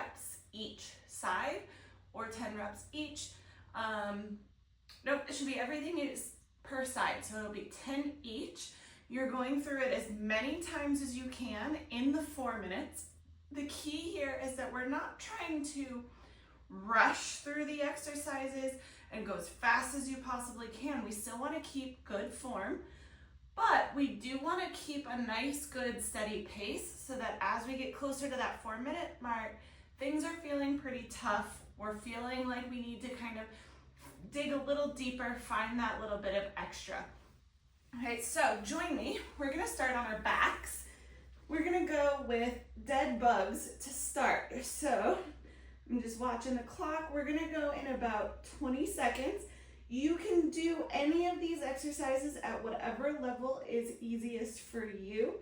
reps each side or 10 reps each. Nope, it should be everything is per side. So it'll be 10 each. You're going through it as many times as you can in the 4 minutes. The key here is that we're not trying to rush through the exercises and go as fast as you possibly can. We still want to keep good form, but we do want to keep a nice, good, steady pace so that as we get closer to that 4-minute mark, things are feeling pretty tough. We're feeling like we need to kind of dig a little deeper, find that little bit of extra. Okay, so join me. We're gonna start on our backs. We're gonna go with dead bugs to start. So I'm just watching the clock. We're gonna go in about 20 seconds. You can do any of these exercises at whatever level is easiest for you.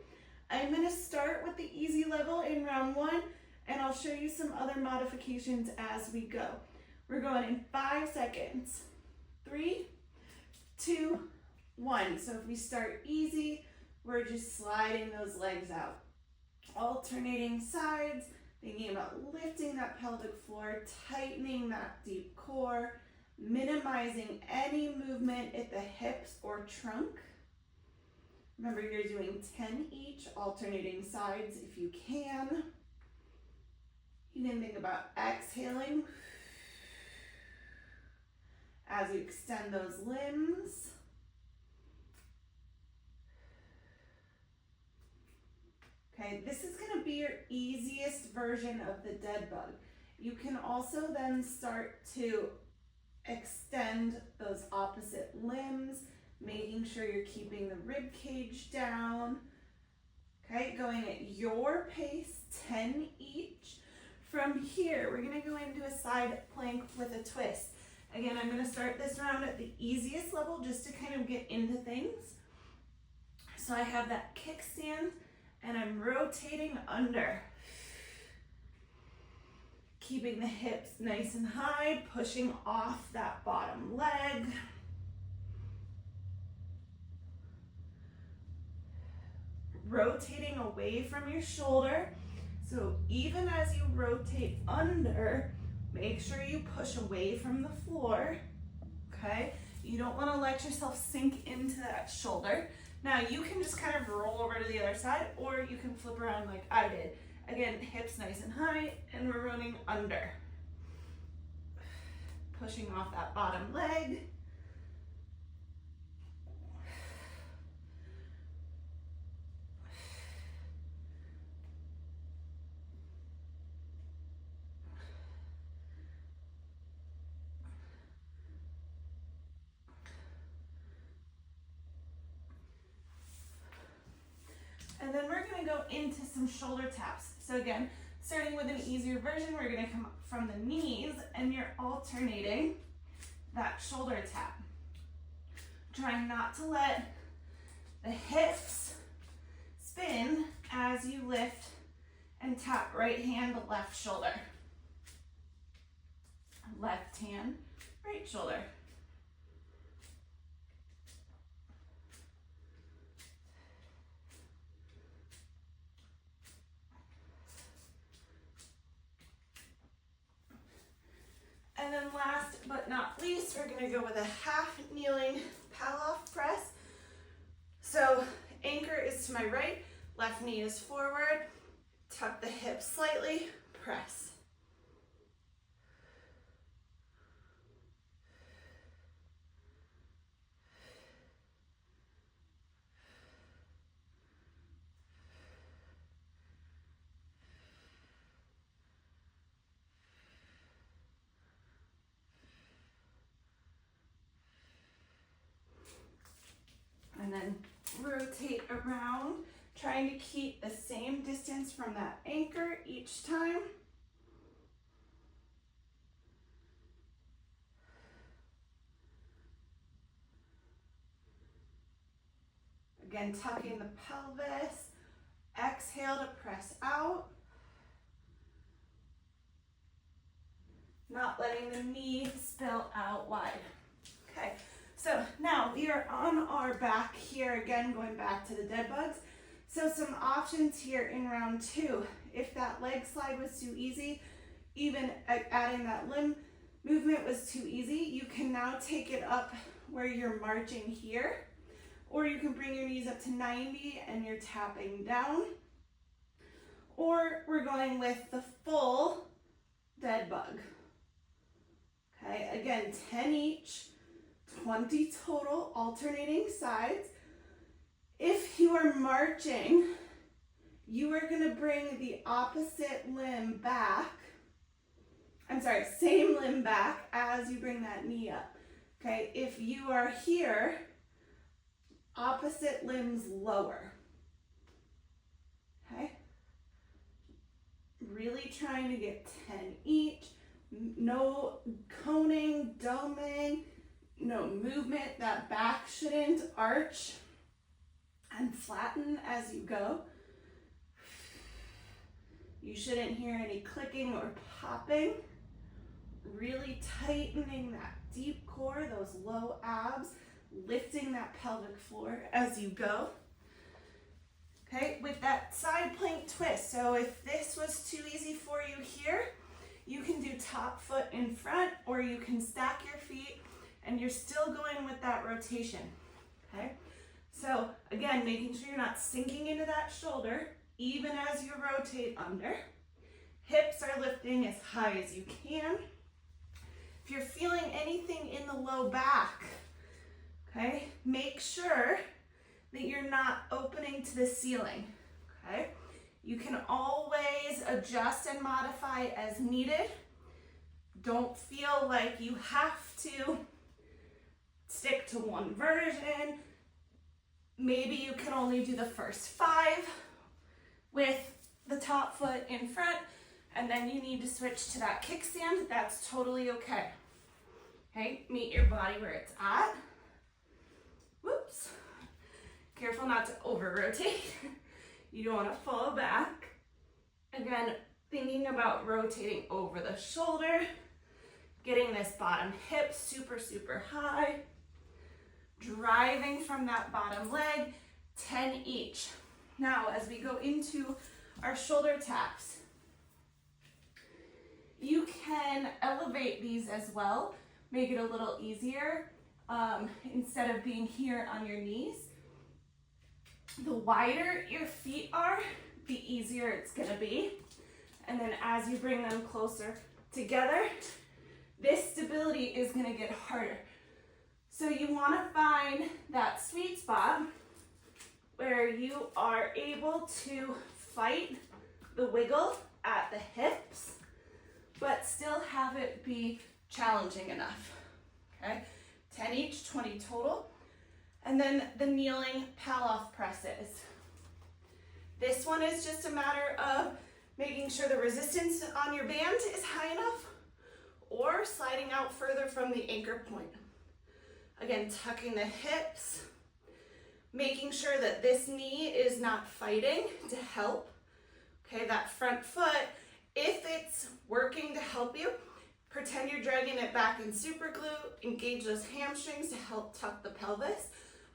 I'm gonna start with the easy level in round 1, and I'll show you some other modifications as we go. We're going in 5 seconds. 3, 2, 1. So if we start easy, we're just sliding those legs out. Alternating sides, thinking about lifting that pelvic floor, tightening that deep core, minimizing any movement at the hips or trunk. Remember, you're doing 10 each, alternating sides if you can. You can think about exhaling as you extend those limbs. Okay, this is going to be your easiest version of the dead bug. You can also then start to extend those opposite limbs, making sure you're keeping the rib cage down. Okay, going at your pace, 10 each. From here, we're going to go into a side plank with a twist. Again, I'm going to start this round at the easiest level just to kind of get into things. So I have that kickstand and I'm rotating under. Keeping the hips nice and high, pushing off that bottom leg. Rotating away from your shoulder. So even as you rotate under, make sure you push away from the floor, okay? You don't want to let yourself sink into that shoulder. Now you can just kind of roll over to the other side, or you can flip around like I did. Again, hips nice and high, and we're running under. Pushing off that bottom leg. And then we're going to go into some shoulder taps. So again, starting with an easier version, we're going to come up from the knees and you're alternating that shoulder tap. Trying not to let the hips spin as you lift and tap right hand, left shoulder. Left hand, right shoulder. And then last but not least, we're gonna go with a half kneeling Palloff press. So anchor is to my right, left knee is forward, tuck the hips slightly, press. And then rotate around, trying to keep the same distance from that anchor each time. Again, tucking the pelvis, exhale to press out. Not letting the knee spill out wide. Okay. So now we are on our back here again, going back to the dead bugs. So some options here in round 2. If that leg slide was too easy, even adding that limb movement was too easy, you can now take it up where you're marching here, or you can bring your knees up to 90 and you're tapping down, or we're going with the full dead bug. Okay, again, 10 each, 20 total, alternating sides. If you are marching, you are going to bring the opposite limb back. I'm sorry, same limb back as you bring that knee up. Okay, if you are here, opposite limbs lower. Okay, really trying to get 10 each. No coning, doming, no movement. That back shouldn't arch and flatten as you go. You shouldn't hear any clicking or popping. Really tightening that deep core, those low abs, lifting that pelvic floor as you go. Okay, with that side plank twist. So if this was too easy for you here, you can do top foot in front, or you can stack your feet and you're still going with that rotation. Okay, so again, making sure you're not sinking into that shoulder even as you rotate under. Hips are lifting as high as you can. If you're feeling anything in the low back, okay, make sure that you're not opening to the ceiling, okay? You can always adjust and modify as needed. Don't feel like you have to stick to one version. Maybe you can only do the first 5 with the top foot in front, and then you need to switch to that kickstand. That's totally okay. Okay, meet your body where it's at. Whoops. Careful not to over-rotate. You don't want to fall back. Again, thinking about rotating over the shoulder, getting this bottom hip super, super high, driving from that bottom leg, 10 each. Now, as we go into our shoulder taps, you can elevate these as well, make it a little easier. Instead of being here on your knees, the wider your feet are, the easier it's gonna be. And then as you bring them closer together, this stability is gonna get harder. So you wanna find that sweet spot where you are able to fight the wiggle at the hips, but still have it be challenging enough, okay? 10 each, 20 total. And then the kneeling pal-off presses. This one is just a matter of making sure the resistance on your band is high enough, or sliding out further from the anchor point. Again, tucking the hips, making sure that this knee is not fighting to help. Okay, that front foot, if it's working to help you, pretend you're dragging it back in super glute, engage those hamstrings to help tuck the pelvis.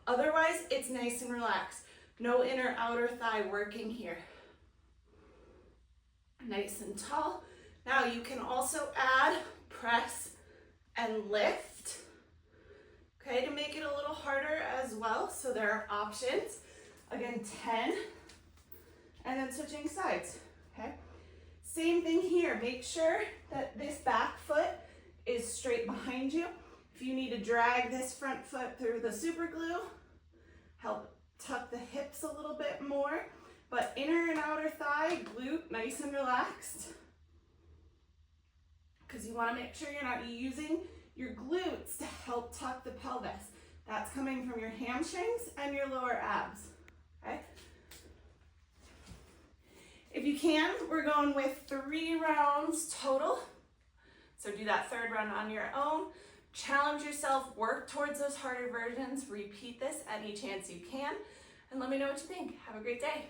Otherwise, it's nice and relaxed. No inner outer thigh working here. Nice and tall. Now you can also add press and lift, okay, to make it a little harder as well. So there are options. Again, 10, and then switching sides, okay? Same thing here. Make sure that this back foot is straight behind you. If you need to drag this front foot through the super glue, help tuck the hips a little bit more, but inner and outer thigh, glute, nice and relaxed. Because you want to make sure you're not using your glutes to help tuck the pelvis. That's coming from your hamstrings and your lower abs, okay? If you can, we're going with 3 rounds total. So do that 3rd round on your own. Challenge yourself, work towards those harder versions, repeat this any chance you can, and let me know what you think. Have a great day.